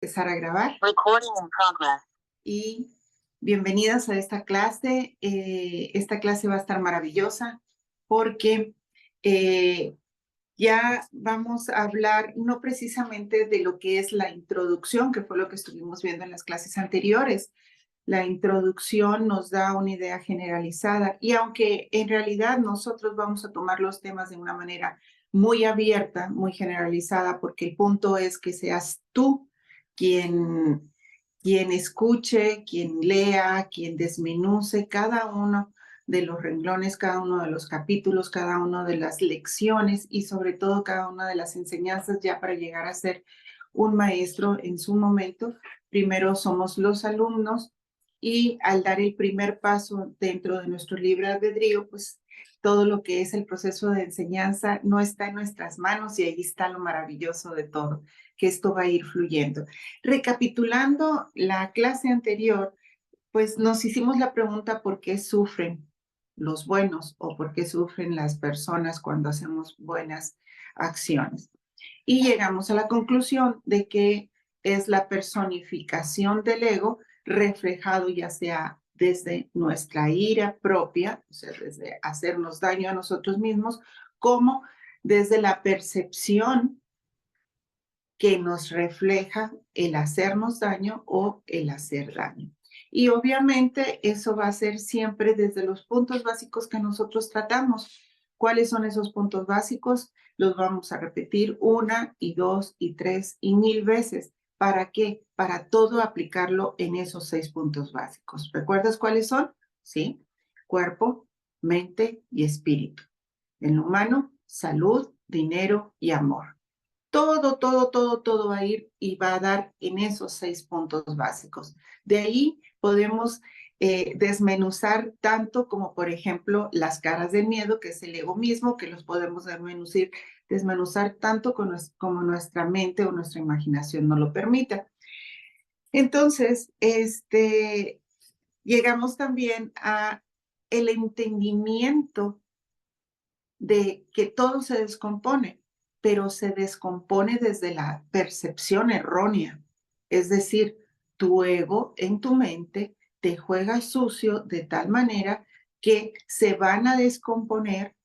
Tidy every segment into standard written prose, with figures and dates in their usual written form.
Empezar a grabar. Recording in progress. Y bienvenidas a esta clase. Esta clase va a estar maravillosa porque ya vamos a hablar no precisamente de lo que es la introducción, que fue lo que estuvimos viendo en las clases anteriores. La introducción nos da una idea generalizada y aunque en realidad nosotros vamos a tomar los temas de una manera muy abierta, muy generalizada, porque el punto es que seas tú quien escuche, quien lea, quien desmenuce cada uno de los renglones, cada uno de los capítulos, cada una de las lecciones y sobre todo cada una de las enseñanzas ya para llegar a ser un maestro en su momento. Primero somos los alumnos y al dar el primer paso dentro de nuestro libre albedrío, pues todo lo que es el proceso de enseñanza no está en nuestras manos y ahí está lo maravilloso de todo, que esto va a ir fluyendo. Recapitulando la clase anterior, pues nos hicimos la pregunta ¿por qué sufren los buenos o por qué sufren las personas cuando hacemos buenas acciones? Y llegamos a la conclusión de que es la personificación del ego reflejado ya sea desde nuestra ira propia, o sea, desde hacernos daño a nosotros mismos, como desde la percepción que nos refleja el hacernos daño o el hacer daño. Y obviamente eso va a ser siempre desde los puntos básicos que nosotros tratamos. ¿Cuáles son esos puntos básicos? Los vamos a repetir 1 y 2 y 3 y 1000 veces. ¿Para qué? Para todo aplicarlo en esos 6 puntos básicos. ¿Recuerdas cuáles son? Sí. Cuerpo, mente y espíritu. En lo humano, salud, dinero y amor. Todo va a ir y va a dar en esos 6 puntos básicos. De ahí podemos desmenuzar tanto como, por ejemplo, las caras del miedo, que es el ego mismo, que los podemos desmenuzar tanto como nuestra mente o nuestra imaginación nos lo permita. Entonces, llegamos también a el entendimiento de que todo se descompone, pero se descompone desde la percepción errónea. Es decir, tu ego en tu mente te juega sucio de tal manera que se van a descomponer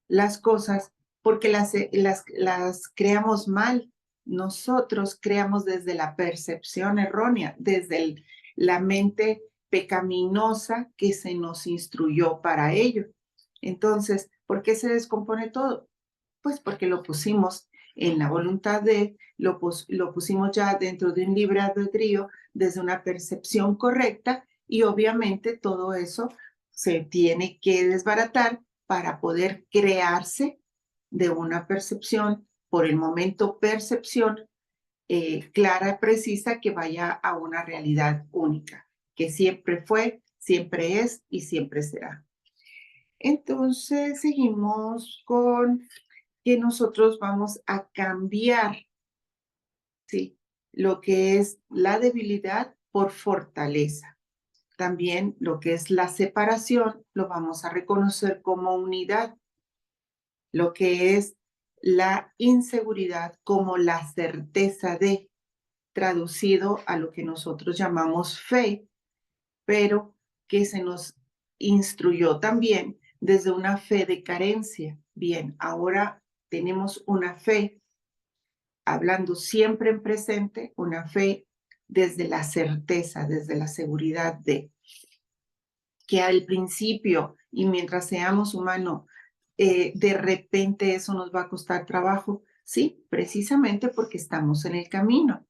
las cosas porque las creamos mal. Nosotros creamos desde la percepción errónea, desde la mente pecaminosa que se nos instruyó para ello. Entonces, ¿por qué se descompone todo? Pues porque lo pusimos en la voluntad lo pusimos ya dentro de un libre albedrío desde una percepción correcta y obviamente todo eso se tiene que desbaratar para poder crearse de una percepción, por el momento percepción clara, precisa, que vaya a una realidad única, que siempre fue, siempre es y siempre será. Entonces seguimos con que nosotros vamos a cambiar, ¿sí?, lo que es la debilidad por fortaleza. También lo que es la separación lo vamos a reconocer como unidad. Lo que es la inseguridad como la certeza de, traducido a lo que nosotros llamamos fe, pero que se nos instruyó también desde una fe de carencia. Bien, ahora tenemos una fe, hablando siempre en presente, una fe desde la certeza, desde la seguridad de que al principio y mientras seamos humanos, de repente eso nos va a costar trabajo. Sí, precisamente porque estamos en el camino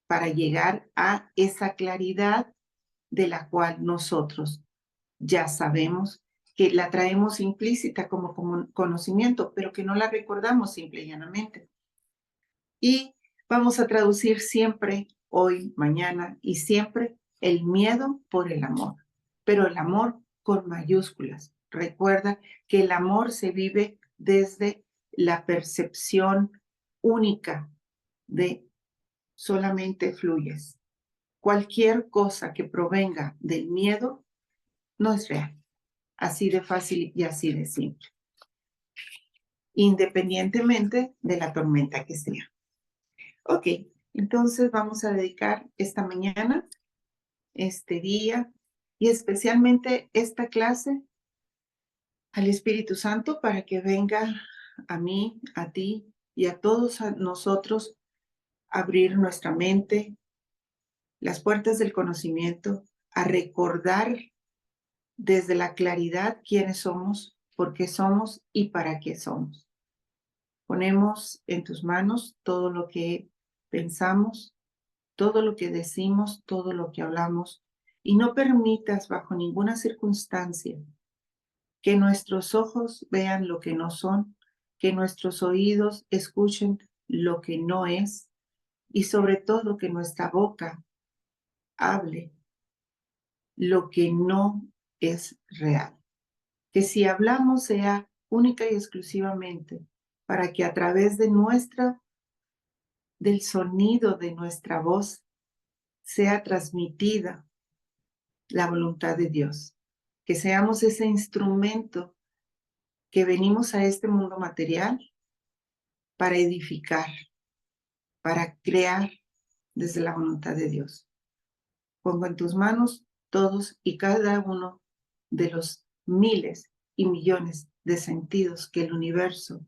para llegar a esa claridad de la cual nosotros ya sabemos que la traemos implícita como conocimiento, pero que no la recordamos simple y llanamente. Y vamos a traducir siempre, hoy, mañana y siempre, el miedo por el amor, pero el amor con mayúsculas. Recuerda que el amor se vive desde la percepción única de solamente fluyes. Cualquier cosa que provenga del miedo no es real. Así de fácil y así de simple. Independientemente de la tormenta que sea. Ok, Entonces vamos a dedicar esta mañana, este día y especialmente esta clase al Espíritu Santo para que venga a mí, a ti y a todos nosotros a abrir nuestra mente, las puertas del conocimiento, a recordar desde la claridad quiénes somos, por qué somos y para qué somos. Ponemos en tus manos todo lo que pensamos, todo lo que decimos, todo lo que hablamos, y no permitas bajo ninguna circunstancia que nuestros ojos vean lo que no son, que nuestros oídos escuchen lo que no es, y sobre todo que nuestra boca hable lo que no es real. Que si hablamos sea única y exclusivamente para que a través de del sonido de nuestra voz sea transmitida la voluntad de Dios. Que seamos ese instrumento que venimos a este mundo material para edificar, para crear desde la voluntad de Dios. Pongo en tus manos todos y cada uno de los miles y millones de sentidos que el universo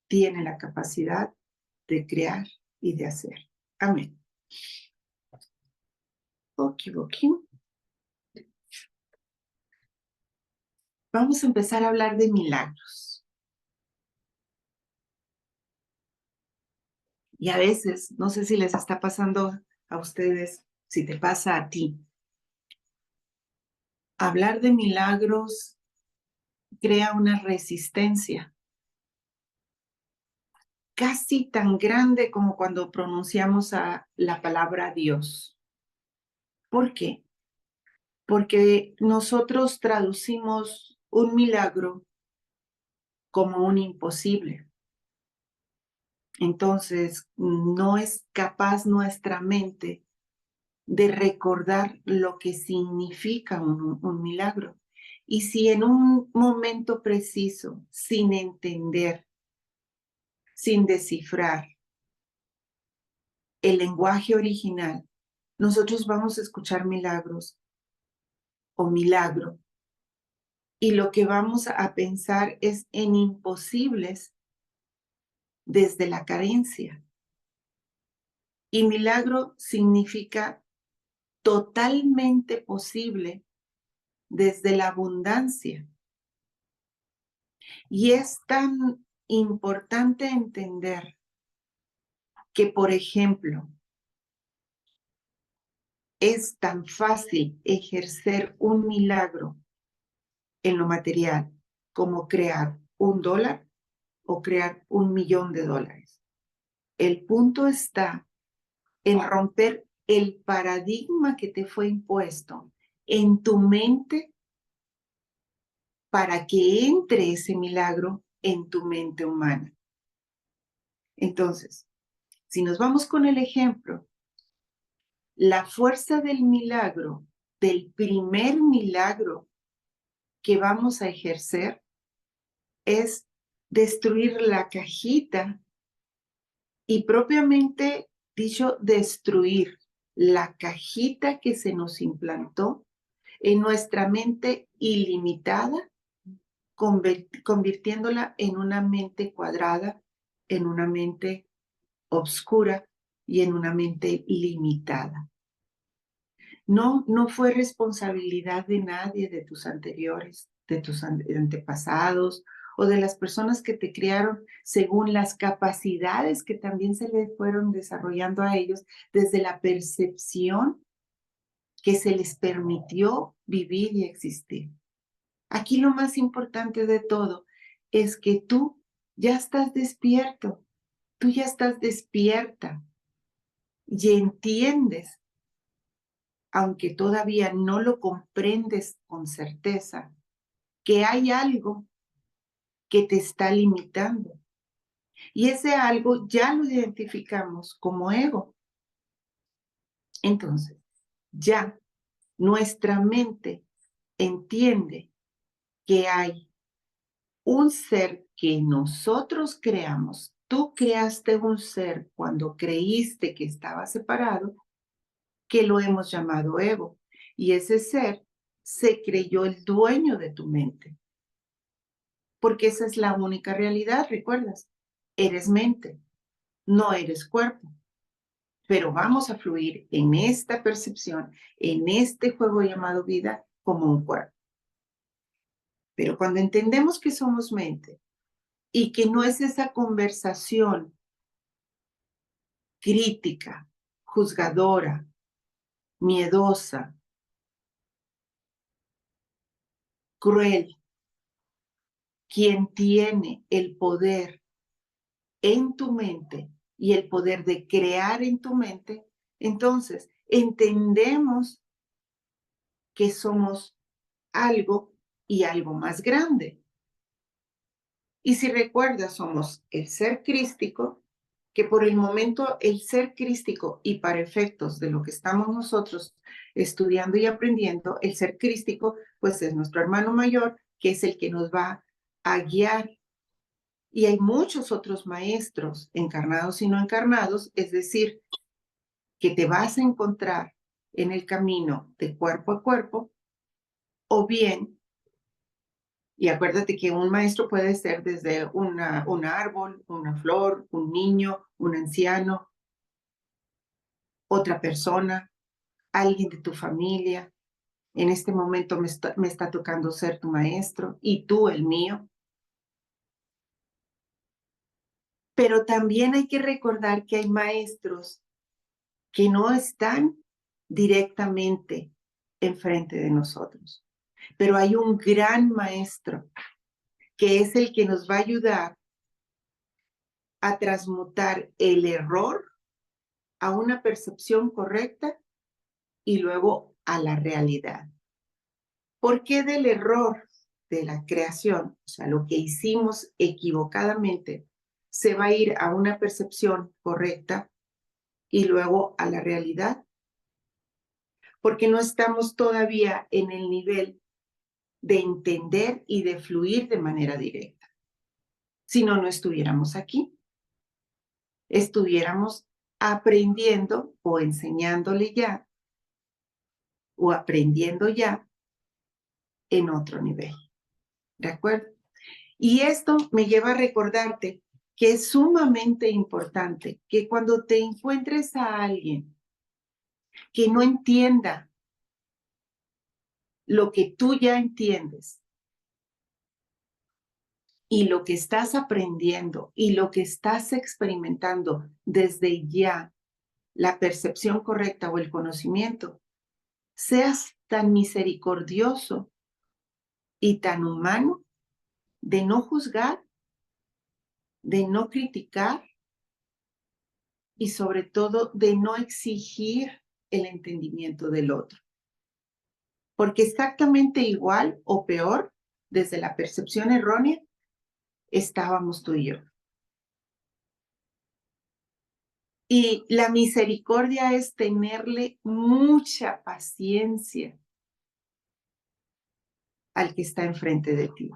tiene la capacidad de crear y de hacer. Amén. Okidoki. Vamos a empezar a hablar de milagros. Y a veces, no sé si les está pasando a ustedes, si te pasa a ti, hablar de milagros crea una resistencia casi tan grande como cuando pronunciamos la palabra Dios. ¿Por qué? Porque nosotros traducimos un milagro como un imposible. Entonces, no es capaz nuestra mente de recordar lo que significa un milagro. Y si en un momento preciso, sin entender, sin descifrar el lenguaje original, nosotros vamos a escuchar milagros o milagro, y lo que vamos a pensar es en imposibles desde la carencia. Y milagro significa totalmente posible desde la abundancia. Y es tan importante entender que, por ejemplo, es tan fácil ejercer un milagro en lo material como crear $1 o crear $1.000.000. El punto está en romper el paradigma que te fue impuesto en tu mente para que entre ese milagro en tu mente humana. Entonces, si nos vamos con el ejemplo, la fuerza del milagro, del primer milagro que vamos a ejercer, es destruir la cajita y propiamente dicho, destruir la cajita que se nos implantó en nuestra mente ilimitada, convirtiéndola en una mente cuadrada, en una mente obscura y en una mente limitada. No fue responsabilidad de nadie de tus anteriores, de tus antepasados o de las personas que te criaron según las capacidades que también se les fueron desarrollando a ellos desde la percepción que se les permitió vivir y existir. Aquí lo más importante de todo es que tú ya estás despierto, tú ya estás despierta y entiendes, aunque todavía no lo comprendes con certeza, que hay algo que te está limitando. Y ese algo ya lo identificamos como ego. Entonces, ya nuestra mente entiende que hay un ser que nosotros creamos tú creaste un ser cuando creíste que estaba separado, que lo hemos llamado ego. Y ese ser se creyó el dueño de tu mente. Porque esa es la única realidad, ¿recuerdas? Eres mente, no eres cuerpo. Pero vamos a fluir en esta percepción, en este juego llamado vida, como un cuerpo. Pero cuando entendemos que somos mente y que no es esa conversación crítica, juzgadora, miedosa, cruel, quien tiene el poder en tu mente y el poder de crear en tu mente, entonces entendemos que somos algo y algo más grande. Y si recuerdas, somos el ser crístico, que por el momento el ser crístico y para efectos de lo que estamos nosotros estudiando y aprendiendo, el ser crístico pues es nuestro hermano mayor, que es el que nos va a guiar. Y hay muchos otros maestros, encarnados y no encarnados, es decir, que te vas a encontrar en el camino de cuerpo a cuerpo, o bien, y acuérdate que un maestro puede ser desde un árbol, una flor, un niño, un anciano, otra persona, alguien de tu familia. En este momento me está tocando ser tu maestro y tú el mío. Pero también hay que recordar que hay maestros que no están directamente enfrente de nosotros. Pero hay un gran maestro que es el que nos va a ayudar a transmutar el error a una percepción correcta y luego a la realidad. ¿Por qué del error de la creación, o sea, lo que hicimos equivocadamente, se va a ir a una percepción correcta y luego a la realidad? Porque no estamos todavía en el nivel de entender y de fluir de manera directa. Si no, no estuviéramos aquí. Estuviéramos aprendiendo o enseñándole ya o aprendiendo ya en otro nivel. ¿De acuerdo? Y esto me lleva a recordarte que es sumamente importante que cuando te encuentres a alguien que no entienda lo que tú ya entiendes y lo que estás aprendiendo y lo que estás experimentando desde ya, la percepción correcta o el conocimiento, seas tan misericordioso y tan humano de no juzgar, de no criticar y sobre todo de no exigir el entendimiento del otro. Porque exactamente igual o peor, desde la percepción errónea, estábamos tú y yo. Y la misericordia es tenerle mucha paciencia al que está enfrente de ti,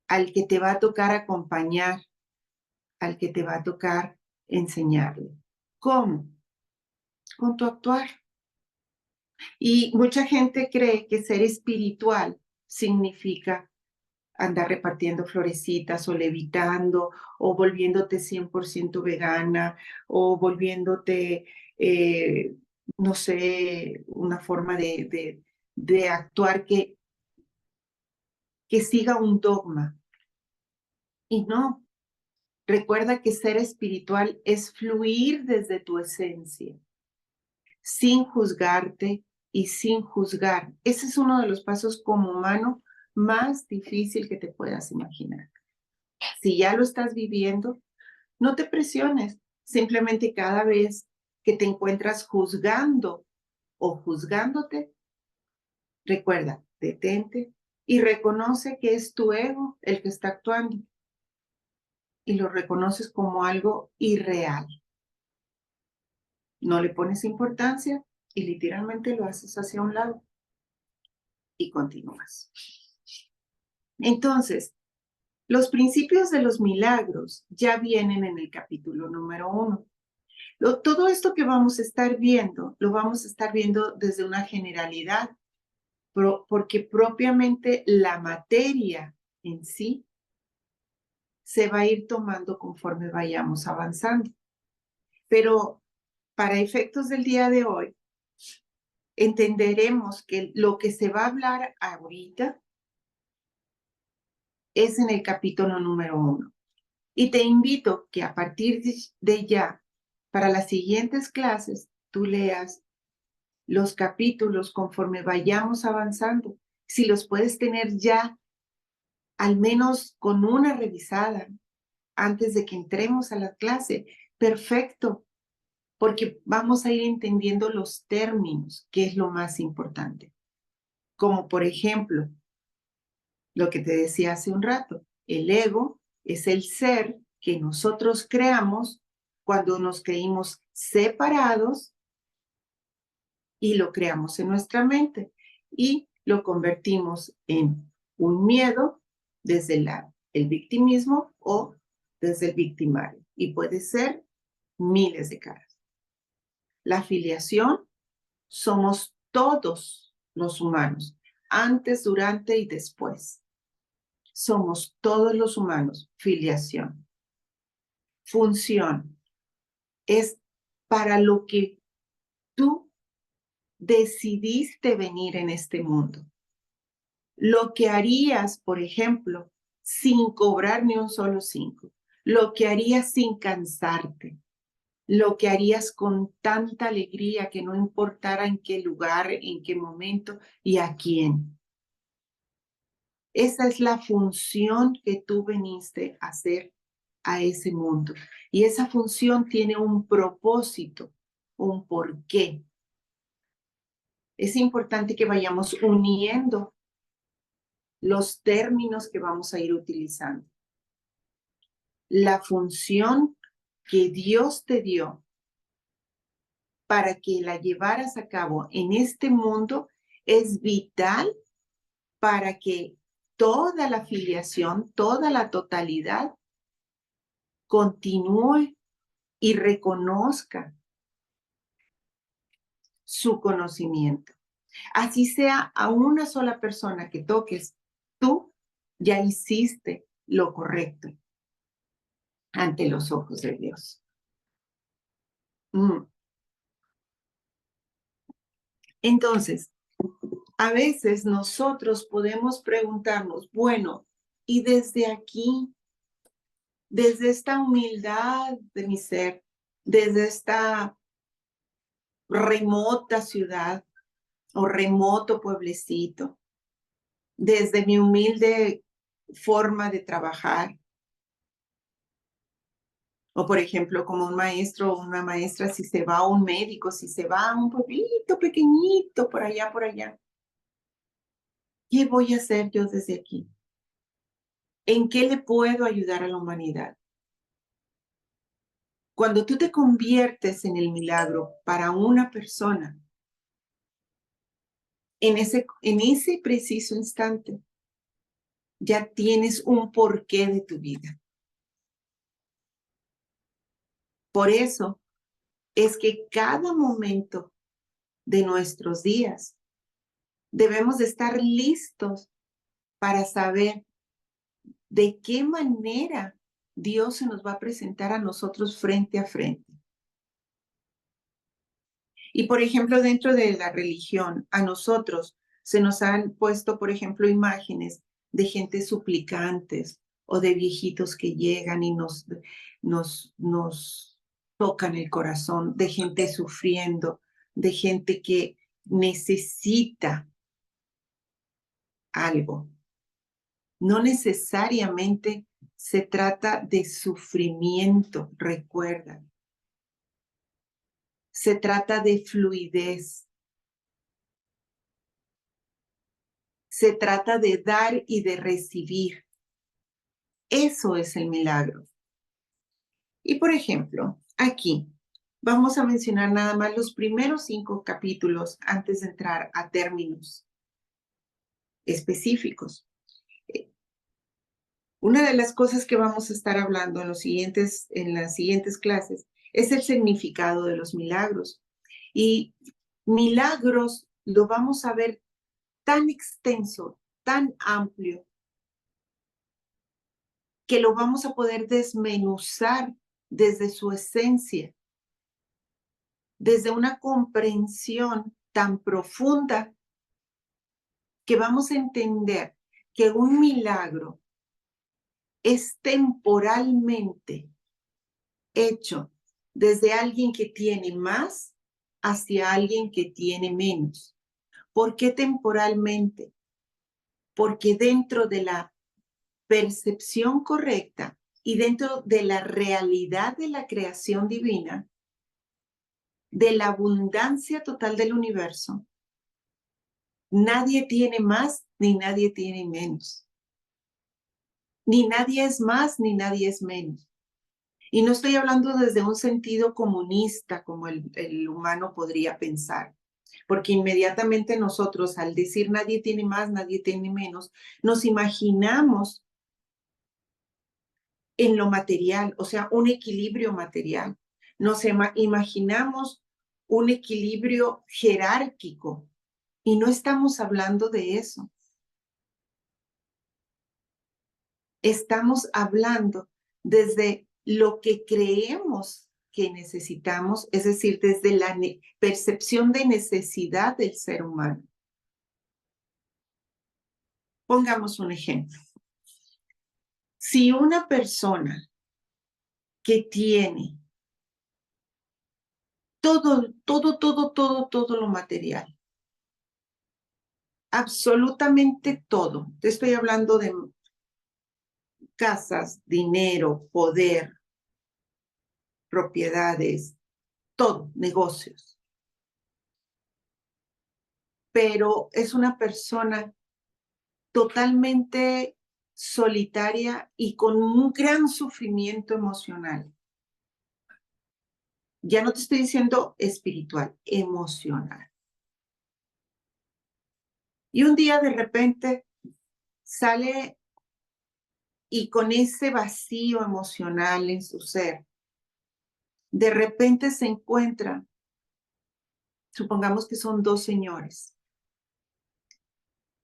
al que te va a tocar acompañar, al que te va a tocar enseñarle. ¿Cómo? Con tu actuar. Y mucha gente cree que ser espiritual significa andar repartiendo florecitas o levitando o volviéndote 100% vegana o volviéndote, no sé, una forma de actuar que siga un dogma. Y no, recuerda que ser espiritual es fluir desde tu esencia, sin juzgarte y sin juzgar. Ese es uno de los pasos como humano más difícil que te puedas imaginar. Si ya lo estás viviendo, no te presiones. Simplemente cada vez que te encuentras juzgando o juzgándote, recuerda, detente y reconoce que es tu ego el que está actuando y lo reconoces como algo irreal. No le pones importancia y literalmente lo haces hacia un lado y continúas. Entonces, Los principios de los milagros ya vienen en el capítulo número 1. Todo esto que vamos a estar viendo, lo vamos a estar viendo desde una generalidad, porque propiamente la materia en sí se va a ir tomando conforme vayamos avanzando. Pero para efectos del día de hoy, entenderemos que lo que se va a hablar ahorita es en el capítulo número 1. Y te invito que a partir de ya, para las siguientes clases, tú leas los capítulos conforme vayamos avanzando. Si los puedes tener ya, al menos con una revisada, antes de que entremos a la clase, perfecto, porque vamos a ir entendiendo los términos, que es lo más importante. Como por ejemplo, lo que te decía hace un rato, el ego es el ser que nosotros creamos cuando nos creímos separados y lo creamos en nuestra mente y lo convertimos en un miedo desde el victimismo o desde el victimario. Y puede ser miles de caras. La afiliación somos todos los humanos, antes, durante y después. Somos todos los humanos, filiación. Función es para lo que tú decidiste venir en este mundo. Lo que harías, por ejemplo, sin cobrar ni un solo 5. Lo que harías sin cansarte. Lo que harías con tanta alegría que no importara en qué lugar, en qué momento y a quién. Esa es la función que tú viniste a hacer a ese mundo. Y esa función tiene un propósito, un porqué. Es importante que vayamos uniendo los términos que vamos a ir utilizando. La función que Dios te dio para que la llevaras a cabo en este mundo es vital para que toda la filiación, toda la totalidad continúe y reconozca su conocimiento. Así sea a una sola persona que toques, tú ya hiciste lo correcto ante los ojos de Dios. Entonces, a veces nosotros podemos preguntarnos, bueno, y desde aquí, desde esta humildad de mi ser, desde esta remota ciudad o remoto pueblecito, desde mi humilde forma de trabajar, o por ejemplo, como un maestro o una maestra, si se va a un médico, si se va a un pueblito pequeñito, por allá, ¿qué voy a hacer yo desde aquí? ¿En qué le puedo ayudar a la humanidad? Cuando tú te conviertes en el milagro para una persona, en ese preciso instante, ya tienes un porqué de tu vida. Por eso es que cada momento de nuestros días debemos de estar listos para saber de qué manera Dios se nos va a presentar a nosotros frente a frente. Y por ejemplo, dentro de la religión, a nosotros se nos han puesto, por ejemplo, imágenes de gente suplicantes o de viejitos que llegan y nos tocan el corazón, de gente sufriendo, de gente que necesita algo. No necesariamente se trata de sufrimiento, recuerda. Se trata de fluidez. Se trata de dar y de recibir. Eso es el milagro. Y por ejemplo, aquí vamos a mencionar nada más los primeros 5 capítulos antes de entrar a términos específicos. Una de las cosas que vamos a estar hablando en las siguientes clases es el significado de los milagros. Y milagros lo vamos a ver tan extenso, tan amplio, que lo vamos a poder desmenuzar desde su esencia, desde una comprensión tan profunda que vamos a entender que un milagro es temporalmente hecho desde alguien que tiene más hacia alguien que tiene menos. ¿Por qué temporalmente? Porque dentro de la percepción correcta y dentro de la realidad de la creación divina, de la abundancia total del universo, nadie tiene más ni nadie tiene menos. Ni nadie es más ni nadie es menos. Y no estoy hablando desde un sentido comunista como el humano podría pensar, porque inmediatamente nosotros al decir nadie tiene más, nadie tiene menos, nos imaginamos en lo material, o sea, un equilibrio material. Nos imaginamos un equilibrio jerárquico y no estamos hablando de eso. Estamos hablando desde lo que creemos que necesitamos, es decir, desde la percepción de necesidad del ser humano. Pongamos un ejemplo. Si una persona que tiene todo lo material, absolutamente todo, te estoy hablando de casas, dinero, poder, propiedades, todo, negocios, pero es una persona totalmente solitaria y con un gran sufrimiento emocional. Ya no te estoy diciendo espiritual, emocional. Y un día de repente sale y con ese vacío emocional en su ser, de repente se encuentra, supongamos que son dos señores,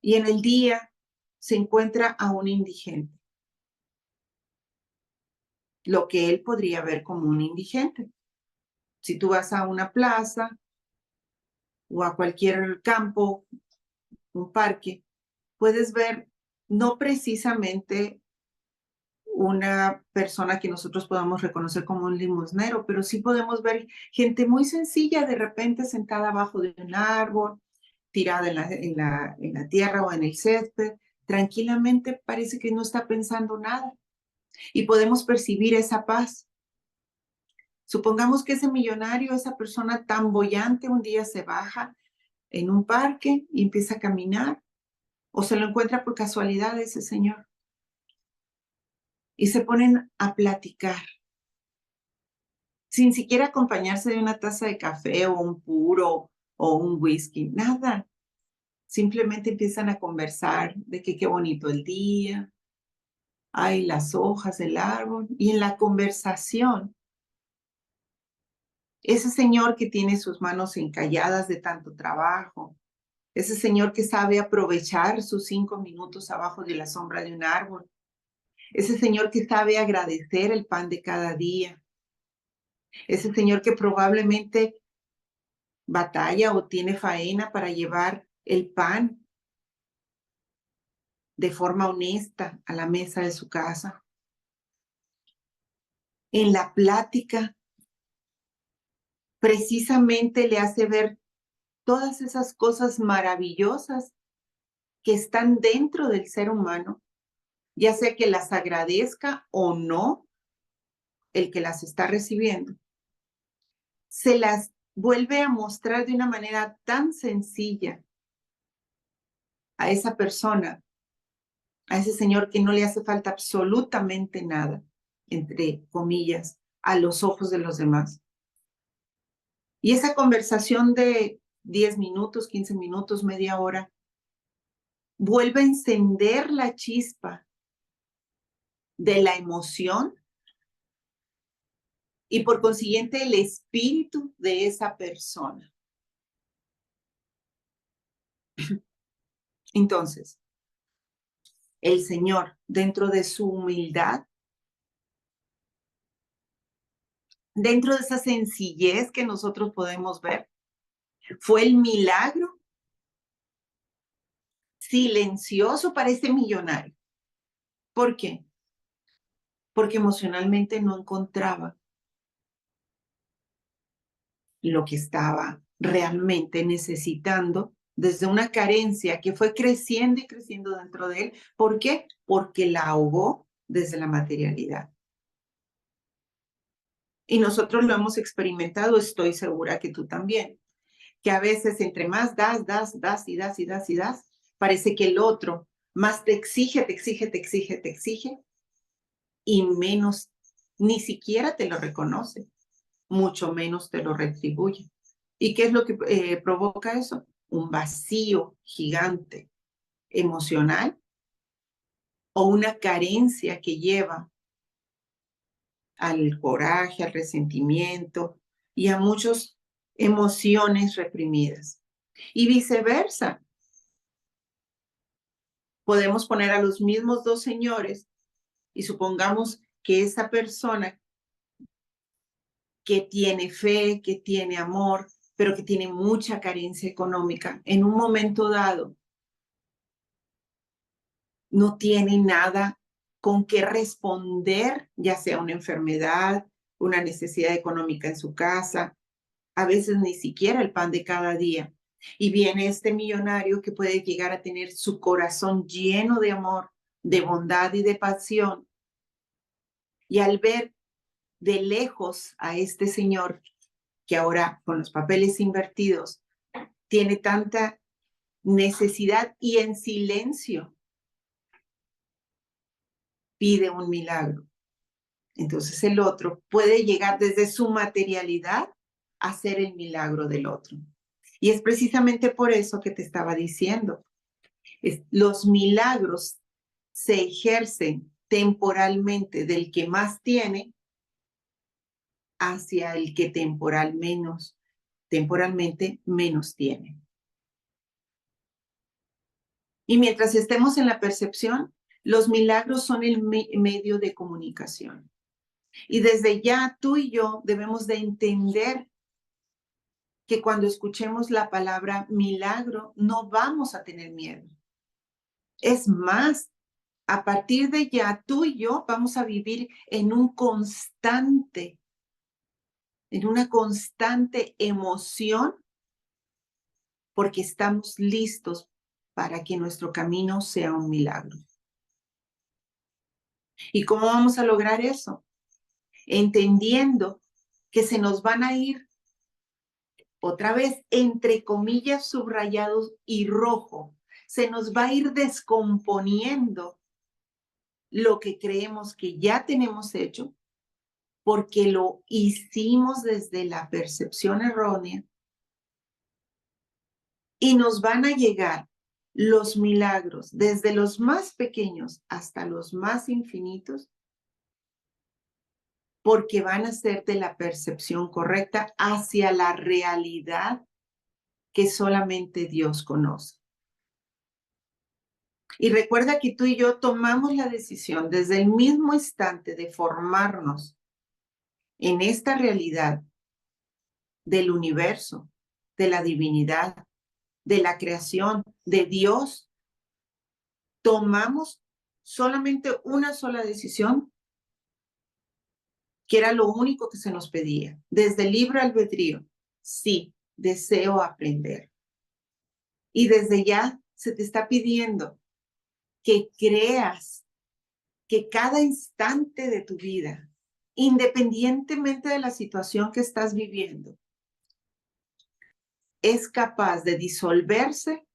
y en el día se encuentra a un indigente, lo que él podría ver como un indigente. Si tú vas a una plaza o a cualquier campo, un parque, puedes ver no precisamente una persona que nosotros podamos reconocer como un limosnero, pero sí podemos ver gente muy sencilla de repente sentada abajo de un árbol, tirada en la tierra o en el césped, tranquilamente parece que no está pensando nada y podemos percibir esa paz. Supongamos que ese millonario, esa persona tan boyante, un día se baja en un parque y empieza a caminar, o se lo encuentra por casualidad ese señor, y se ponen a platicar, sin siquiera acompañarse de una taza de café o un puro o un whisky, nada. Simplemente empiezan a conversar de que qué bonito el día, hay las hojas del árbol, y en la conversación, ese señor que tiene sus manos encalladas de tanto trabajo, ese señor que sabe aprovechar sus 5 minutos abajo de la sombra de un árbol, ese señor que sabe agradecer el pan de cada día, ese señor que probablemente batalla o tiene faena para llevar el pan de forma honesta a la mesa de su casa. En la plática, precisamente le hace ver todas esas cosas maravillosas que están dentro del ser humano, ya sea que las agradezca o no el que las está recibiendo. Se las vuelve a mostrar de una manera tan sencilla a esa persona, a ese señor que no le hace falta absolutamente nada, entre comillas, a los ojos de los demás. Y esa conversación de 10 minutos, 15 minutos, media hora, vuelve a encender la chispa de la emoción y por consiguiente el espíritu de esa persona. Entonces, el Señor, dentro de su humildad, dentro de esa sencillez que nosotros podemos ver, fue el milagro silencioso para este millonario. ¿Por qué? Porque emocionalmente no encontraba lo que estaba realmente necesitando desde una carencia que fue creciendo y creciendo dentro de él. ¿Por qué? Porque la ahogó desde la materialidad. Y nosotros lo hemos experimentado, estoy segura que tú también, que a veces entre más das y das y das y das, parece que el otro más te exige, te exige, te exige, te exige y menos, ni siquiera te lo reconoce, mucho menos te lo retribuye. ¿Y qué es lo que provoca eso? Un vacío gigante emocional o una carencia que lleva al coraje, al resentimiento y a muchas emociones reprimidas. Y viceversa, podemos poner a los mismos dos señores y supongamos que esa persona que tiene fe, que tiene amor, pero que tiene mucha carencia económica, en un momento dado no tiene nada con qué responder, ya sea una enfermedad, una necesidad económica en su casa, a veces ni siquiera el pan de cada día. Y viene este millonario que puede llegar a tener su corazón lleno de amor, de bondad y de pasión. Y al ver de lejos a este señor que ahora con los papeles invertidos tiene tanta necesidad y en silencio pide un milagro. Entonces el otro puede llegar desde su materialidad a ser el milagro del otro. Y es precisamente por eso que te estaba diciendo. Los milagros se ejercen temporalmente del que más tiene hacia el que temporalmente menos tiene. Y mientras estemos en la percepción, los milagros son el medio de comunicación. Y desde ya tú y yo debemos de entender que cuando escuchemos la palabra milagro, no vamos a tener miedo. Es más, a partir de ya, tú y yo vamos a vivir en una constante emoción, porque estamos listos para que nuestro camino sea un milagro. ¿Y cómo vamos a lograr eso? Entendiendo que se nos van a ir otra vez, entre comillas, subrayados y rojo, se nos va a ir descomponiendo lo que creemos que ya tenemos hecho, porque lo hicimos desde la percepción errónea, y nos van a llegar los milagros, desde los más pequeños hasta los más infinitos, porque van a ser de la percepción correcta hacia la realidad que solamente Dios conoce. Y recuerda que tú y yo tomamos la decisión desde el mismo instante de formarnos en esta realidad del universo, de la divinidad, de la creación, de Dios. Tomamos solamente una sola decisión, que era lo único que se nos pedía, desde el libre albedrío. Sí, deseo aprender. Y desde ya se te está pidiendo que creas que cada instante de tu vida, independientemente de la situación que estás viviendo, es capaz de disolverse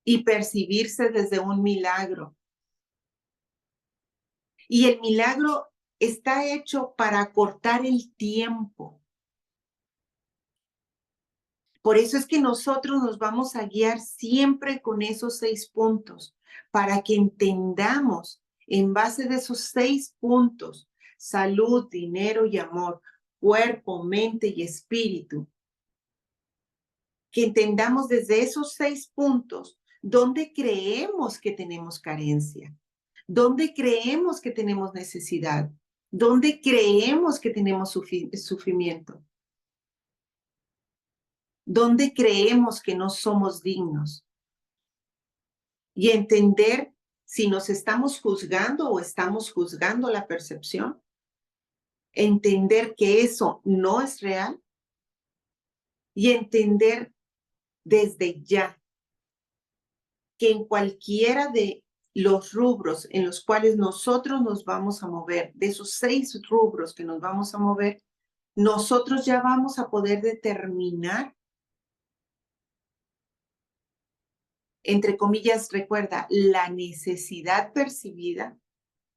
y percibirse desde un milagro. Y el milagro está hecho para acortar el tiempo. Por eso es que nosotros nos vamos a guiar siempre con esos 6 puntos, para que entendamos en base de esos 6 puntos, salud, dinero y amor, cuerpo, mente y espíritu, que entendamos desde esos 6 puntos dónde creemos que tenemos carencia, dónde creemos que tenemos necesidad, dónde creemos que tenemos sufrimiento, dónde creemos que no somos dignos. Y entender si nos estamos juzgando o estamos juzgando la percepción. Entender que eso no es real. Y entender desde ya que en cualquiera de los rubros en los cuales nosotros nos vamos a mover, de esos 6 rubros que nos vamos a mover, nosotros ya vamos a poder determinar, entre comillas, recuerda, la necesidad percibida,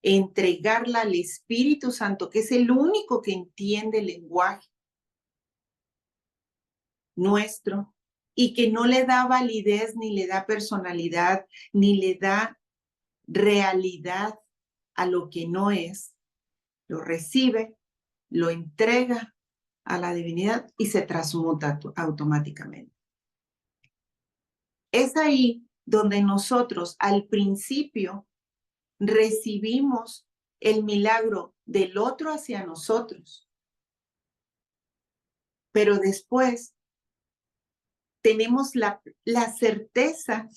entregarla al Espíritu Santo, que es el único que entiende el lenguaje nuestro y que no le da validez, ni le da personalidad, ni le da realidad a lo que no es. Lo recibe, lo entrega a la divinidad y se transmuta automáticamente. Es ahí donde nosotros al principio recibimos el milagro del otro hacia nosotros, pero después tenemos la certeza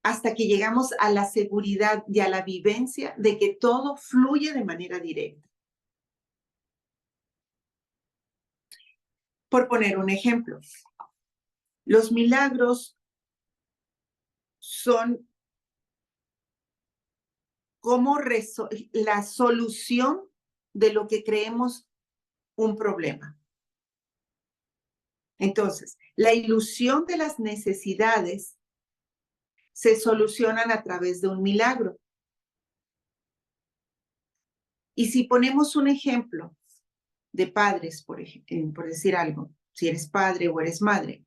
hasta que llegamos a la seguridad y a la vivencia de que todo fluye de manera directa. Por poner un ejemplo, los milagros son como la solución de lo que creemos un problema. Entonces, la ilusión de las necesidades se solucionan a través de un milagro. Y si ponemos un ejemplo de padres, por decir algo, si eres padre o eres madre,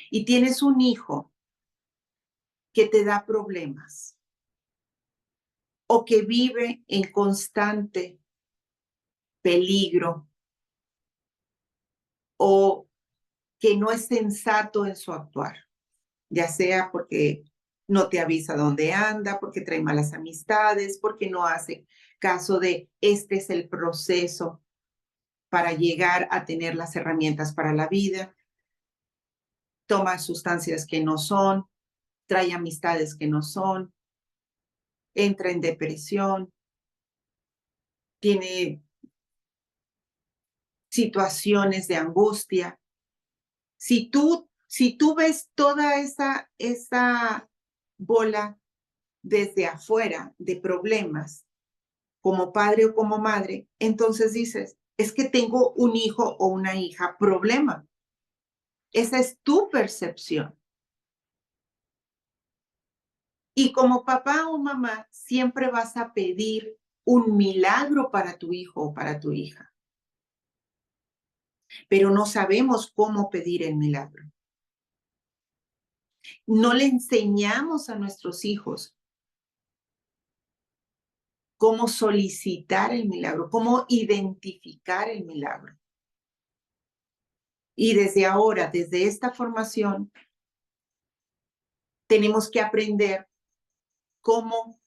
y tienes un hijo que te da problemas o que vive en constante peligro o que no es sensato en su actuar, ya sea porque no te avisa dónde anda, porque trae malas amistades, porque no hace caso de este es el proceso para llegar a tener las herramientas para la vida, toma sustancias que no son, trae amistades que no son, entra en depresión, tiene situaciones de angustia. Si tú ves toda esa bola desde afuera de problemas, como padre o como madre, entonces dices, es que tengo un hijo o una hija problema. Esa es tu percepción. Y como papá o mamá, siempre vas a pedir un milagro para tu hijo o para tu hija. Pero no sabemos cómo pedir el milagro. No le enseñamos a nuestros hijos cómo solicitar el milagro, cómo identificar el milagro. Y desde ahora, desde esta formación, tenemos que aprender cómo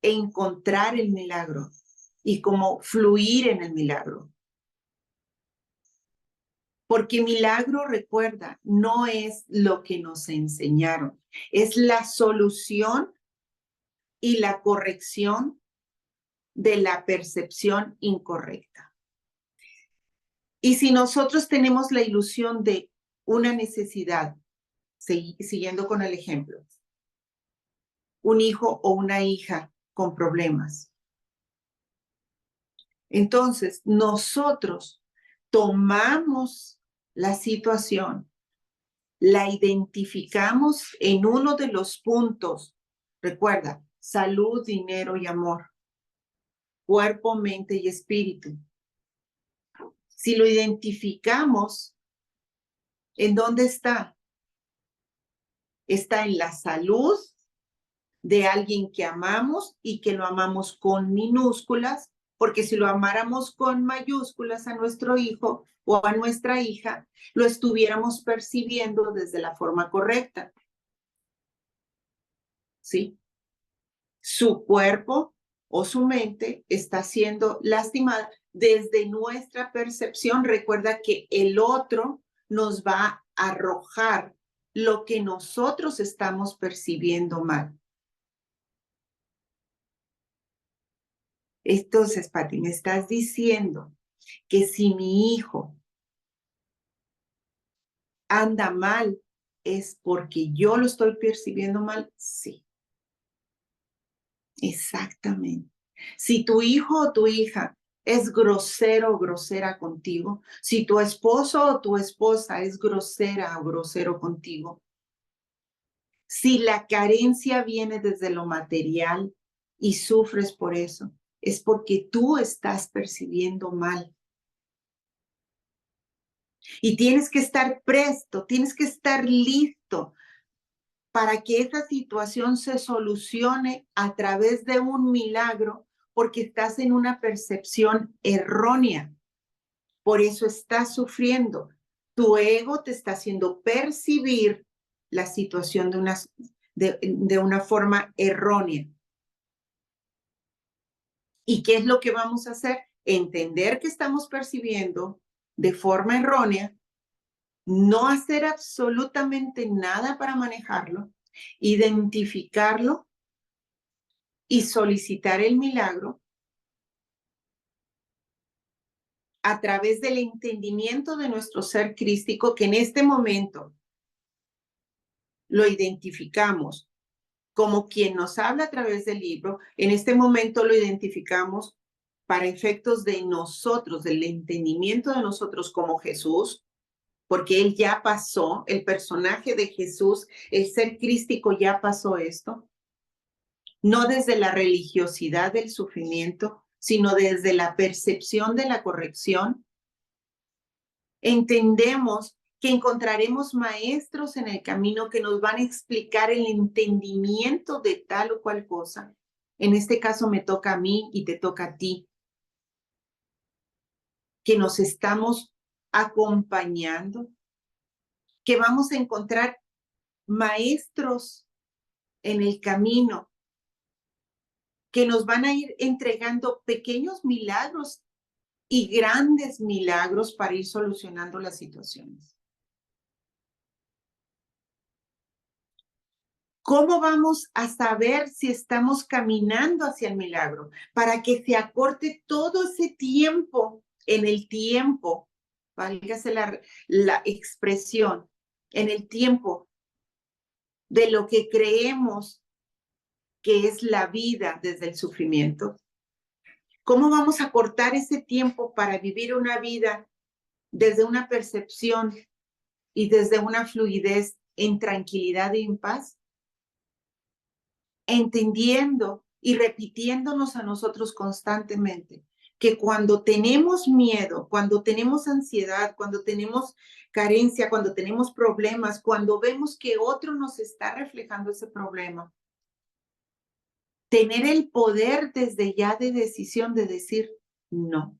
encontrar el milagro y cómo fluir en el milagro. Porque milagro, recuerda, no es lo que nos enseñaron, es la solución y la corrección de la percepción incorrecta. Y si nosotros tenemos la ilusión de una necesidad, siguiendo con el ejemplo, un hijo o una hija con problemas, entonces nosotros tomamos la situación, la identificamos en uno de los puntos, recuerda, salud, dinero y amor, cuerpo, mente y espíritu. Si lo identificamos, ¿en dónde está? está en la salud de alguien que amamos y que lo amamos con minúsculas, porque si lo amáramos con mayúsculas a nuestro hijo o a nuestra hija, lo estuviéramos percibiendo desde la forma correcta. ¿Sí? Su cuerpo o su mente está siendo lastimada desde nuestra percepción. Recuerda que el otro nos va a arrojar lo que nosotros estamos percibiendo mal. Entonces, Pati, me estás diciendo que si mi hijo anda mal, ¿es porque yo lo estoy percibiendo mal? Sí, exactamente. Si tu hijo o tu hija es grosero o grosera contigo, si tu esposo o tu esposa es grosera o grosero contigo, si la carencia viene desde lo material y sufres por eso, es porque tú estás percibiendo mal. Y tienes que estar presto, tienes que estar listo para que esa situación se solucione a través de un milagro, porque estás en una percepción errónea. Por eso estás sufriendo. Tu ego te está haciendo percibir la situación de una forma errónea. ¿Y qué es lo que vamos a hacer? Entender que estamos percibiendo de forma errónea, no hacer absolutamente nada para manejarlo, identificarlo y solicitar el milagro a través del entendimiento de nuestro ser crístico, que en este momento lo identificamos como quien nos habla a través del libro. En este momento lo identificamos para efectos de nosotros, del entendimiento de nosotros como Jesús, porque Él ya pasó, el personaje de Jesús, el ser crístico ya pasó esto, no desde la religiosidad del sufrimiento, sino desde la percepción de la corrección. Entendemos que encontraremos maestros en el camino que nos van a explicar el entendimiento de tal o cual cosa. En este caso me toca a mí y te toca a ti, que nos estamos acompañando, que vamos a encontrar maestros en el camino, que nos van a ir entregando pequeños milagros y grandes milagros para ir solucionando las situaciones. ¿Cómo vamos a saber si estamos caminando hacia el milagro? Para que se acorte todo ese tiempo, en el tiempo, válgase la expresión, en el tiempo de lo que creemos que es la vida desde el sufrimiento. ¿Cómo vamos a cortar ese tiempo para vivir una vida desde una percepción y desde una fluidez en tranquilidad y en paz? Entendiendo y repitiéndonos a nosotros constantemente que cuando tenemos miedo, cuando tenemos ansiedad, cuando tenemos carencia, cuando tenemos problemas, cuando vemos que otro nos está reflejando ese problema, tener el poder desde ya de decisión de decir, no,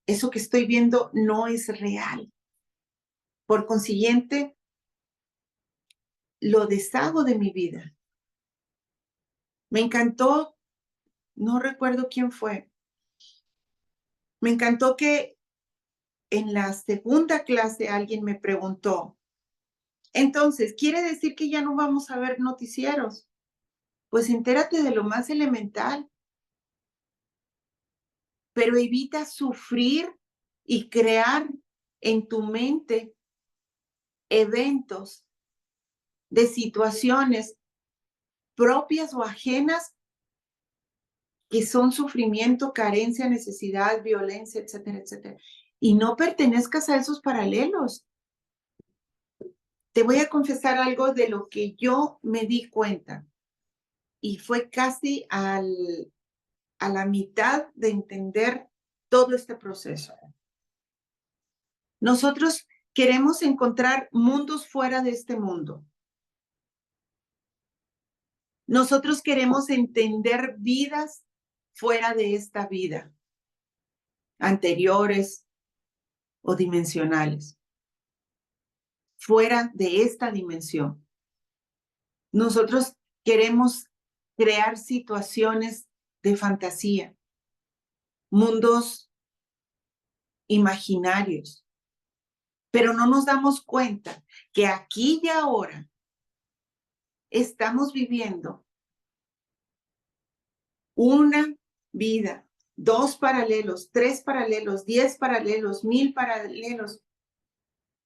eso que estoy viendo no es real. Por consiguiente, lo deshago de mi vida. Me encantó, no recuerdo quién fue, me encantó que en la segunda clase alguien me preguntó, entonces, ¿quiere decir que ya no vamos a ver noticieros? Pues entérate de lo más elemental, pero evita sufrir y crear en tu mente eventos de situaciones propias o ajenas que son sufrimiento, carencia, necesidad, violencia, etcétera, etcétera. Y no pertenezcas a esos paralelos. Te voy a confesar algo de lo que yo me di cuenta. Y fue casi a la mitad de entender todo este proceso. Nosotros queremos encontrar mundos fuera de este mundo. Nosotros queremos entender vidas fuera de esta vida, anteriores o dimensionales, fuera de esta dimensión. Nosotros queremos crear situaciones de fantasía, mundos imaginarios, pero no nos damos cuenta que aquí y ahora estamos viviendo una vida, 2 paralelos, 3 paralelos, 10 paralelos, 1000 paralelos,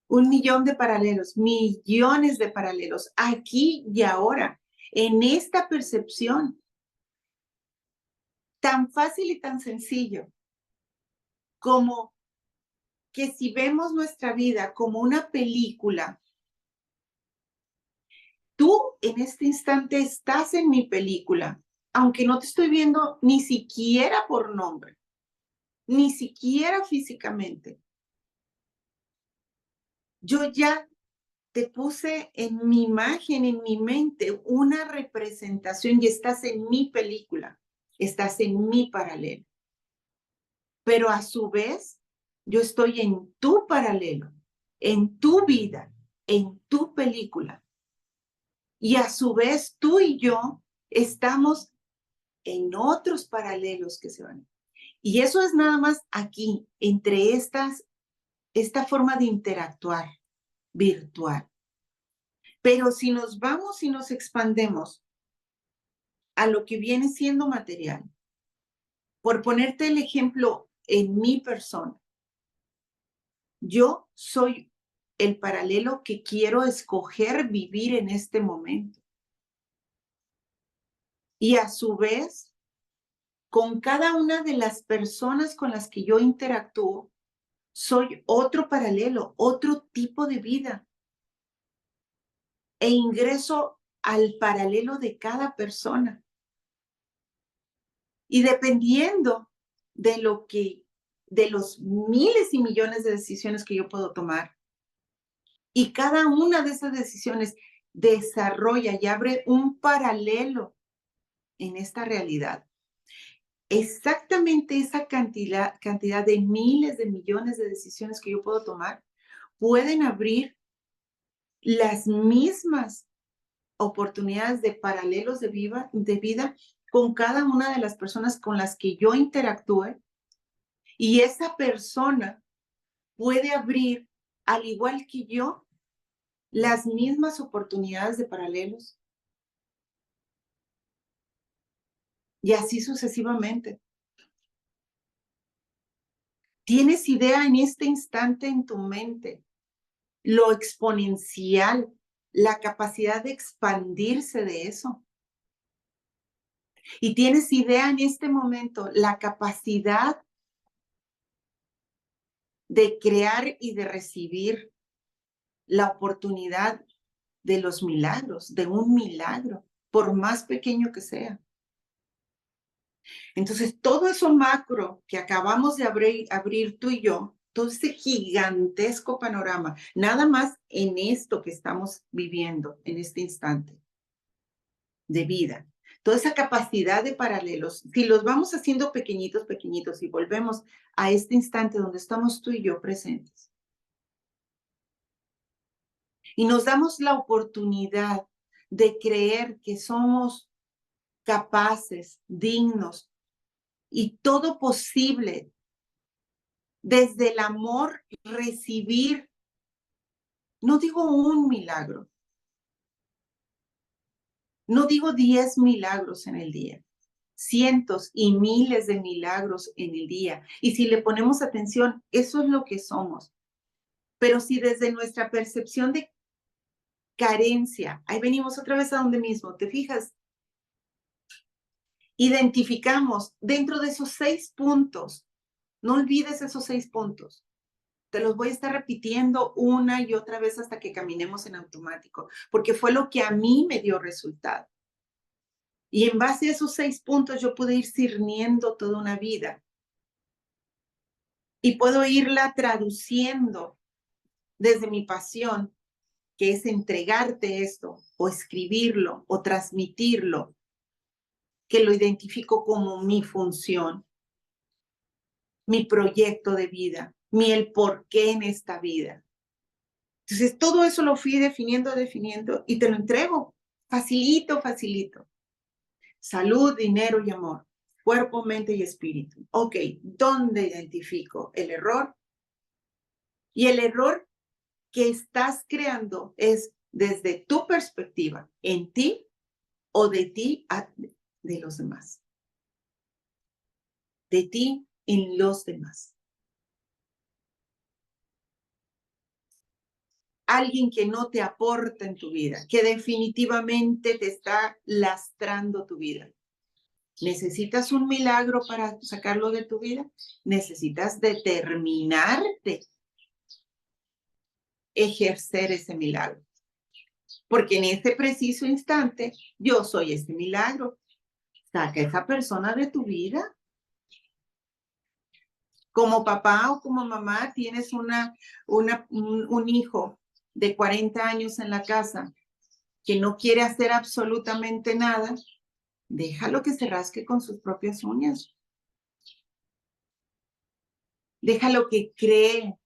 1,000,000 de paralelos, millones de paralelos, aquí y ahora, en esta percepción tan fácil y tan sencillo como que si vemos nuestra vida como una película, tú en este instante estás en mi película, aunque no te estoy viendo ni siquiera por nombre, ni siquiera físicamente. Yo ya te puse en mi imagen, en mi mente, una representación y estás en mi película, estás en mi paralelo. Pero a su vez, yo estoy en tu paralelo, en tu vida, en tu película. Y a su vez, tú y yo estamos en otros paralelos que se van. Y eso es nada más aquí, entre esta forma de interactuar virtual. Pero si nos vamos y nos expandemos a lo que viene siendo material, por ponerte el ejemplo en mi persona, yo soy el paralelo que quiero escoger vivir en este momento. Y a su vez, con cada una de las personas con las que yo interactúo, soy otro paralelo, otro tipo de vida. E ingreso al paralelo de cada persona. Y dependiendo de los miles y millones de decisiones que yo puedo tomar, y cada una de esas decisiones desarrolla y abre un paralelo en esta realidad. Exactamente esa cantidad de miles de millones de decisiones que yo puedo tomar pueden abrir las mismas oportunidades de paralelos de vida con cada una de las personas con las que yo interactúe, y esa persona puede abrir, al igual que yo, las mismas oportunidades de paralelos, y así sucesivamente. ¿Tienes idea en este instante en tu mente lo exponencial, la capacidad de expandirse de eso? ¿Y tienes idea en este momento la capacidad de crear y de recibir la oportunidad de los milagros, de un milagro, por más pequeño que sea? Entonces, todo eso macro que acabamos de abrir tú y yo, todo ese gigantesco panorama, nada más en esto que estamos viviendo en este instante de vida, toda esa capacidad de paralelos, si los vamos haciendo pequeñitos, pequeñitos y volvemos a este instante donde estamos tú y yo presentes, y nos damos la oportunidad de creer que somos capaces, dignos y todo posible desde el amor recibir, no digo un milagro, no digo 10 milagros en el día, cientos y miles de milagros en el día. Y si le ponemos atención, eso es lo que somos. Pero si desde nuestra percepción de carencia, ahí venimos otra vez a donde mismo, ¿te fijas? Identificamos dentro de esos 6 puntos, no olvides esos 6 puntos. Te los voy a estar repitiendo una y otra vez hasta que caminemos en automático, porque fue lo que a mí me dio resultado. Y en base a esos 6 puntos yo pude ir cirniendo toda una vida. Y puedo irla traduciendo desde mi pasión que es entregarte esto, o escribirlo, o transmitirlo, que lo identifico como mi función, mi proyecto de vida, el porqué en esta vida. Entonces, todo eso lo fui definiendo y te lo entrego. Facilito, facilito. Salud, dinero y amor. Cuerpo, mente y espíritu. Ok, ¿dónde identifico el error? Y el error que estás creando es desde tu perspectiva, en ti o de ti a de los demás. De ti en los demás. Alguien que no te aporta en tu vida, que definitivamente te está lastrando tu vida. ¿Necesitas un milagro para sacarlo de tu vida? Necesitas determinarte ejercer ese milagro. Porque en este preciso instante, yo soy este milagro. Saca a esa persona de tu vida. Como papá o como mamá, tienes un hijo de 40 años en la casa que no quiere hacer absolutamente nada, déjalo que se rasque con sus propias uñas. Déjalo que cree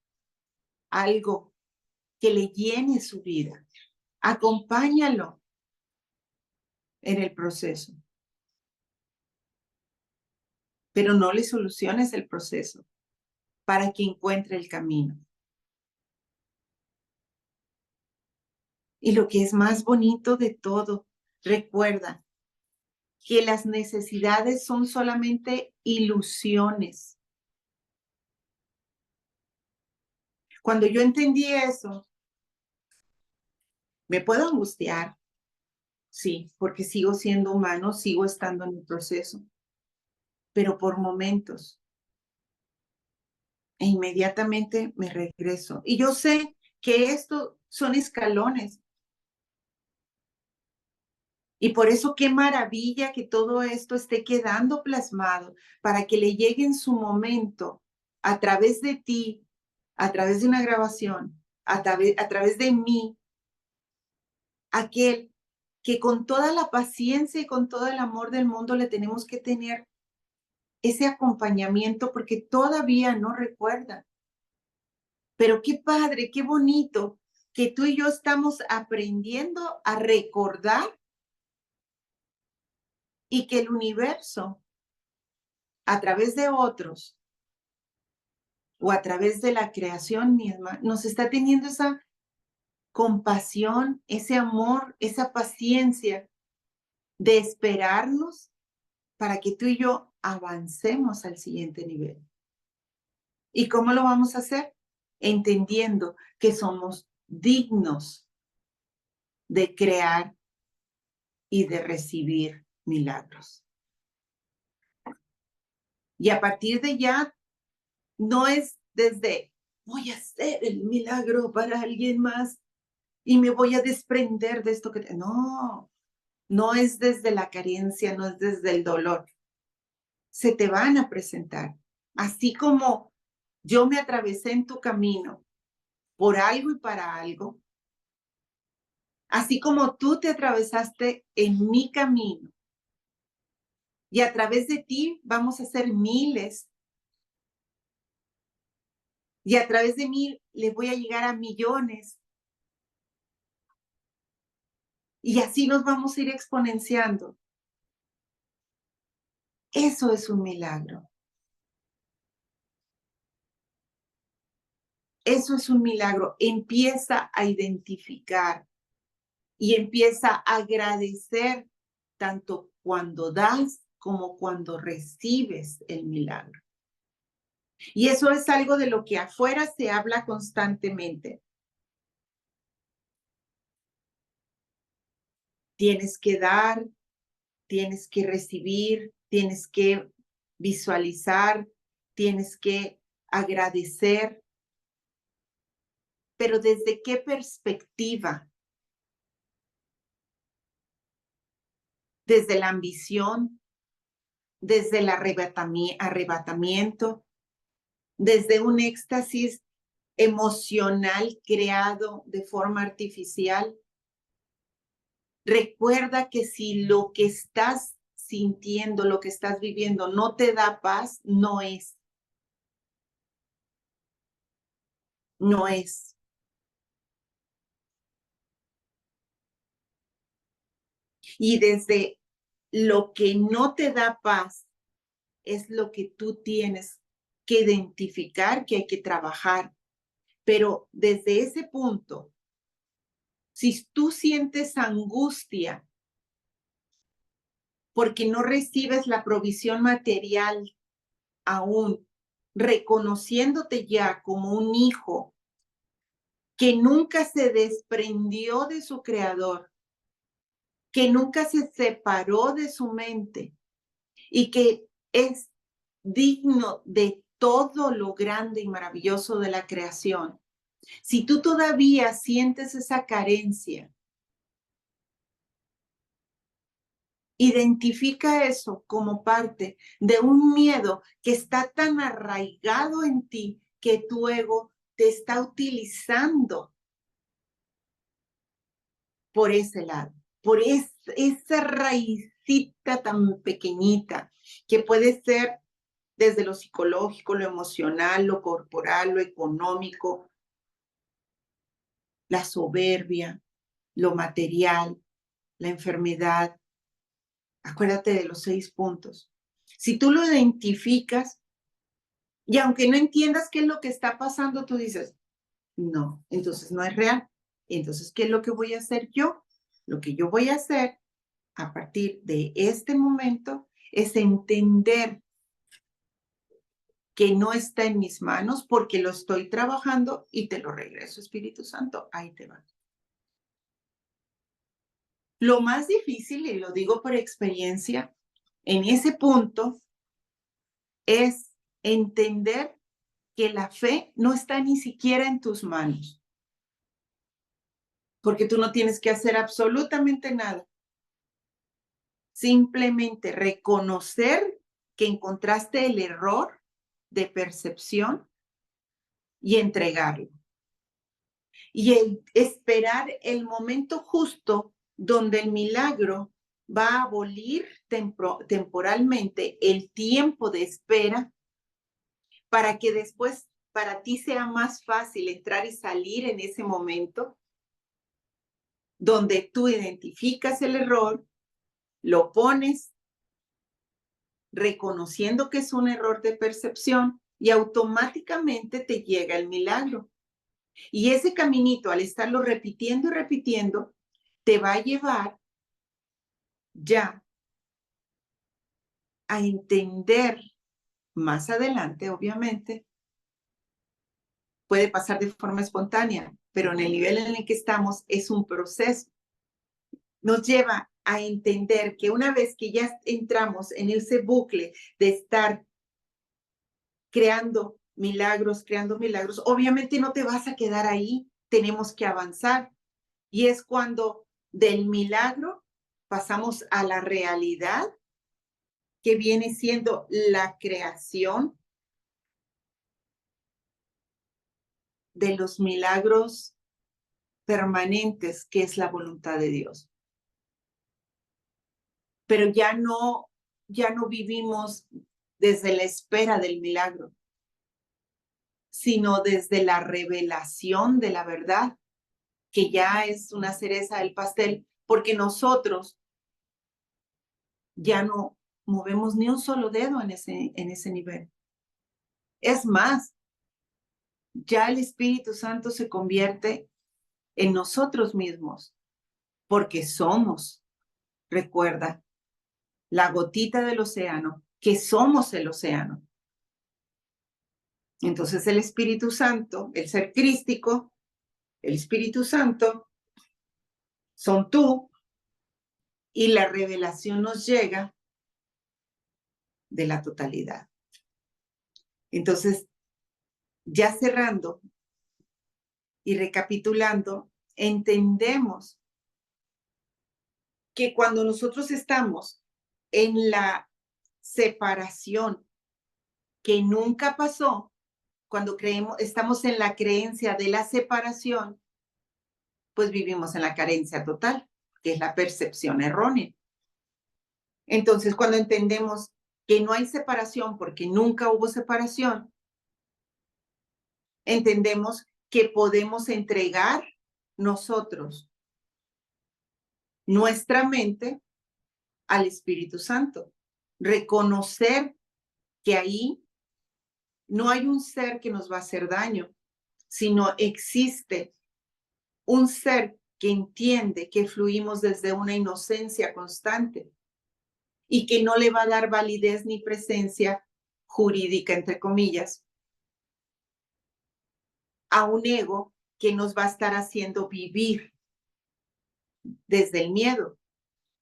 algo que le llene su vida. Acompáñalo en el proceso. Pero no le soluciones el proceso para que encuentre el camino. Y lo que es más bonito de todo, recuerda que las necesidades son solamente ilusiones. Cuando yo entendí eso, me puedo angustiar, sí, porque sigo siendo humano, sigo estando en el proceso, pero por momentos. E inmediatamente me regreso. Y yo sé que esto son escalones. Y por eso qué maravilla que todo esto esté quedando plasmado para que le llegue en su momento a través de ti, a través de una grabación, a través de mí, aquel que con toda la paciencia y con todo el amor del mundo le tenemos que tener ese acompañamiento porque todavía no recuerda. Pero qué padre, qué bonito que tú y yo estamos aprendiendo a recordar y que el universo, a través de otros o a través de la creación misma, nos está teniendo esa compasión, ese amor, esa paciencia de esperarnos para que tú y yo avancemos al siguiente nivel. ¿Y cómo lo vamos a hacer? Entendiendo que somos dignos de crear y de recibir milagros. Y a partir de ya, no es desde voy a hacer el milagro para alguien más y me voy a desprender de esto que... No, no es desde la carencia, no es desde el dolor. Se te van a presentar. Así como yo me atravesé en tu camino por algo y para algo, así como tú te atravesaste en mi camino y a través de ti vamos a ser miles y a través de mí le voy a llegar a millones y así nos vamos a ir exponenciando. Eso es un milagro. Eso es un milagro. Empieza a identificar y empieza a agradecer tanto cuando das como cuando recibes el milagro. Y eso es algo de lo que afuera se habla constantemente. Tienes que dar, tienes que recibir, tienes que visualizar, tienes que agradecer. Pero ¿desde qué perspectiva? Desde la ambición, desde el arrebatamiento, desde un éxtasis emocional creado de forma artificial. Recuerda que si lo que estás sintiendo, lo que estás viviendo no te da paz, no es. No es. Y desde lo que no te da paz es lo que tú tienes que identificar, que hay que trabajar. Pero desde ese punto, si tú sientes angustia porque no recibes la provisión material aún, reconociéndote ya como un hijo que nunca se desprendió de su creador, que nunca se separó de su mente y que es digno de todo lo grande y maravilloso de la creación. Si tú todavía sientes esa carencia, identifica eso como parte de un miedo que está tan arraigado en ti que tu ego te está utilizando por ese lado, por esa raicita tan pequeñita que puede ser desde lo psicológico, lo emocional, lo corporal, lo económico, la soberbia, lo material, la enfermedad. Acuérdate de los 6 puntos. Si tú lo identificas y aunque no entiendas qué es lo que está pasando, tú dices, no, entonces no es real. Entonces, ¿qué es lo que voy a hacer yo? Lo que yo voy a hacer a partir de este momento es entender que no está en mis manos porque lo estoy trabajando y te lo regreso, Espíritu Santo, ahí te va. Lo más difícil, y lo digo por experiencia, en ese punto es entender que la fe no está ni siquiera en tus manos, porque tú no tienes que hacer absolutamente nada. Simplemente reconocer que encontraste el error de percepción y entregarlo. Y esperar el momento justo donde el milagro va a abolir temporalmente el tiempo de espera para que después para ti sea más fácil entrar y salir en ese momento donde tú identificas el error, lo pones reconociendo que es un error de percepción y automáticamente te llega el milagro. Y ese caminito, al estarlo repitiendo y repitiendo, te va a llevar ya a entender más adelante, obviamente, puede pasar de forma espontánea, pero en el nivel en el que estamos es un proceso. Nos lleva a entender que una vez que ya entramos en ese bucle de estar creando milagros, obviamente no te vas a quedar ahí, tenemos que avanzar. Y es cuando del milagro pasamos a la realidad, que viene siendo la creación de los milagros permanentes, que es la voluntad de Dios. Pero ya no vivimos desde la espera del milagro, sino desde la revelación de la verdad, que ya es una cereza del pastel, porque nosotros ya no movemos ni un solo dedo en ese nivel. Es más, ya el Espíritu Santo se convierte en nosotros mismos, porque somos, recuerda, la gotita del océano, que somos el océano. Entonces el Espíritu Santo, el ser crístico, el Espíritu Santo, son tú, y la revelación nos llega de la totalidad. Entonces, ya cerrando y recapitulando, entendemos que cuando nosotros estamos en la separación que nunca pasó, cuando estamos en la creencia de la separación, pues vivimos en la carencia total, que es la percepción errónea. Entonces, cuando entendemos que no hay separación porque nunca hubo separación, entendemos que podemos entregar nosotros nuestra mente al Espíritu Santo, reconocer que ahí no hay un ser que nos va a hacer daño, sino existe un ser que entiende que fluimos desde una inocencia constante y que no le va a dar validez ni presencia jurídica, entre comillas, a un ego que nos va a estar haciendo vivir desde el miedo.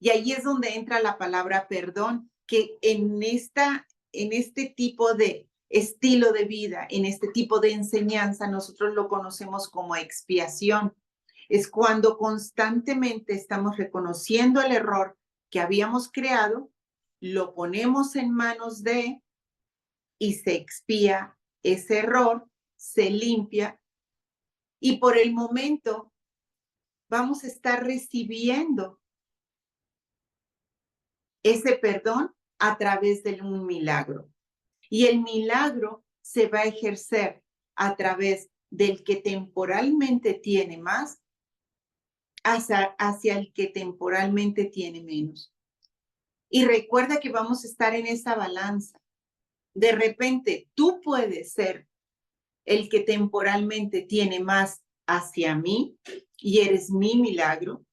Y ahí es donde entra la palabra perdón, que en este tipo de estilo de vida, en este tipo de enseñanza, nosotros lo conocemos como expiación. Es cuando constantemente estamos reconociendo el error que habíamos creado, lo ponemos en manos de y se expía ese error, se limpia y por el momento vamos a estar recibiendo ese perdón a través de un milagro. Y el milagro se va a ejercer a través del que temporalmente tiene más hacia el que temporalmente tiene menos. Y recuerda que vamos a estar en esa balanza. De repente, tú puedes ser el que temporalmente tiene más hacia mí y eres mi milagro.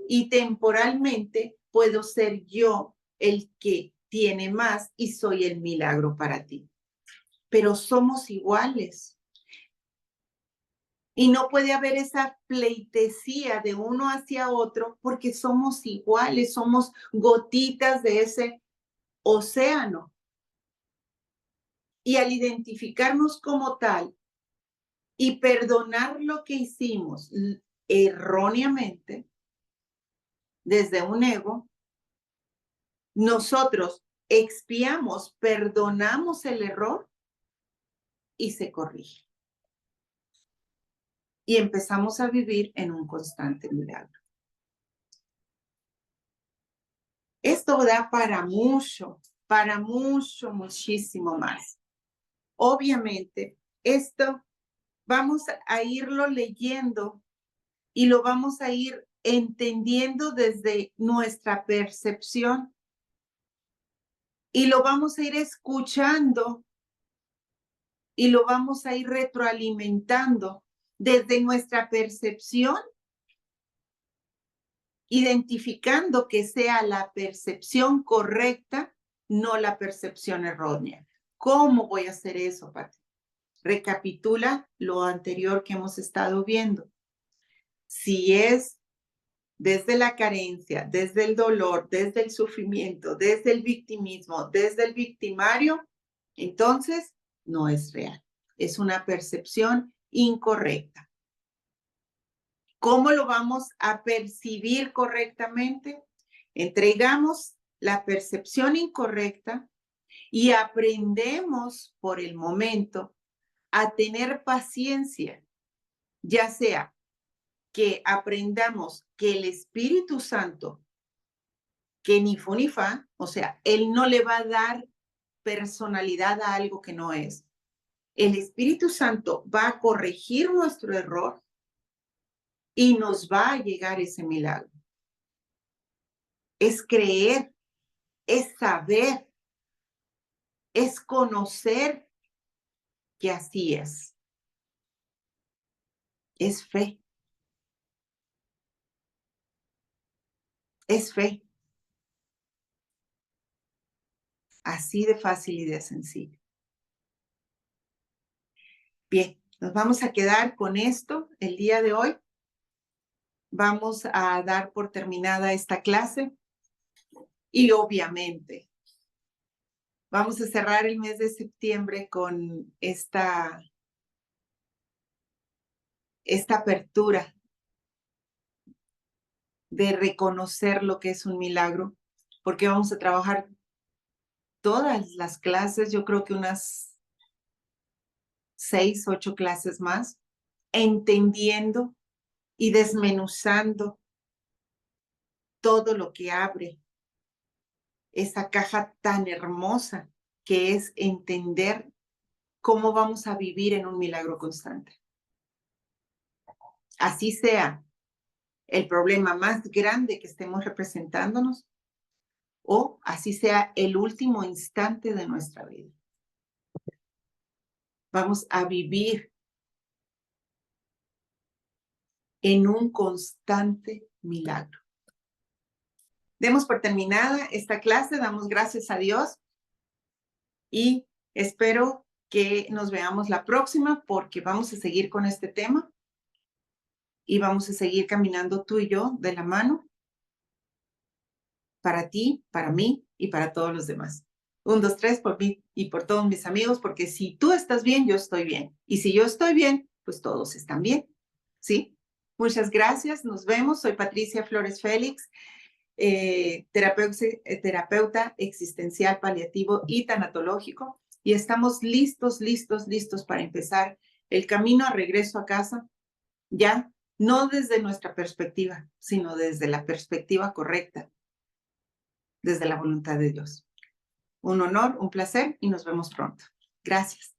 Y temporalmente puedo ser yo el que tiene más y soy el milagro para ti. Pero somos iguales. Y no puede haber esa pleitesía de uno hacia otro porque somos iguales, somos gotitas de ese océano. Y al identificarnos como tal y perdonar lo que hicimos erróneamente desde un ego, nosotros expiamos, perdonamos el error y se corrige. Y empezamos a vivir en un constante milagro. Esto da para mucho, muchísimo más. Obviamente, esto vamos a irlo leyendo y lo vamos a ir entendiendo desde nuestra percepción y lo vamos a ir escuchando y lo vamos a ir retroalimentando desde nuestra percepción, identificando que sea la percepción correcta, no la percepción errónea. ¿Cómo voy a hacer eso, Pati? Recapitula lo anterior que hemos estado viendo. Si es desde la carencia, desde el dolor, desde el sufrimiento, desde el victimismo, desde el victimario, entonces no es real. Es una percepción incorrecta. ¿Cómo lo vamos a percibir correctamente? Entregamos la percepción incorrecta y aprendemos por el momento a tener paciencia, ya sea que aprendamos que el Espíritu Santo, que ni fu ni fa, o sea, Él no le va a dar personalidad a algo que no es. El Espíritu Santo va a corregir nuestro error y nos va a llegar ese milagro. Es creer, es saber, es conocer que así es. Es fe. Es fe. Así de fácil y de sencillo. Bien, nos vamos a quedar con esto el día de hoy. Vamos a dar por terminada esta clase y obviamente vamos a cerrar el mes de septiembre con esta apertura de reconocer lo que es un milagro, porque vamos a trabajar todas las clases, yo creo que unas 6, 8 clases más, entendiendo y desmenuzando todo lo que abre esa caja tan hermosa que es entender cómo vamos a vivir en un milagro constante. Así sea el problema más grande que estemos representándonos o así sea el último instante de nuestra vida. Vamos a vivir en un constante milagro. Demos por terminada esta clase, damos gracias a Dios y espero que nos veamos la próxima porque vamos a seguir con este tema y vamos a seguir caminando tú y yo de la mano para ti, para mí y para todos los demás. 1, 2, 3 por mí y por todos mis amigos, porque si tú estás bien, yo estoy bien. Y si yo estoy bien, pues todos están bien. ¿Sí? Muchas gracias, nos vemos. Soy Patricia Flores Félix, terapeuta existencial paliativo y tanatológico. Y estamos listos para empezar el camino a regreso a casa, ya no desde nuestra perspectiva, sino desde la perspectiva correcta, desde la voluntad de Dios. Un honor, un placer y nos vemos pronto. Gracias.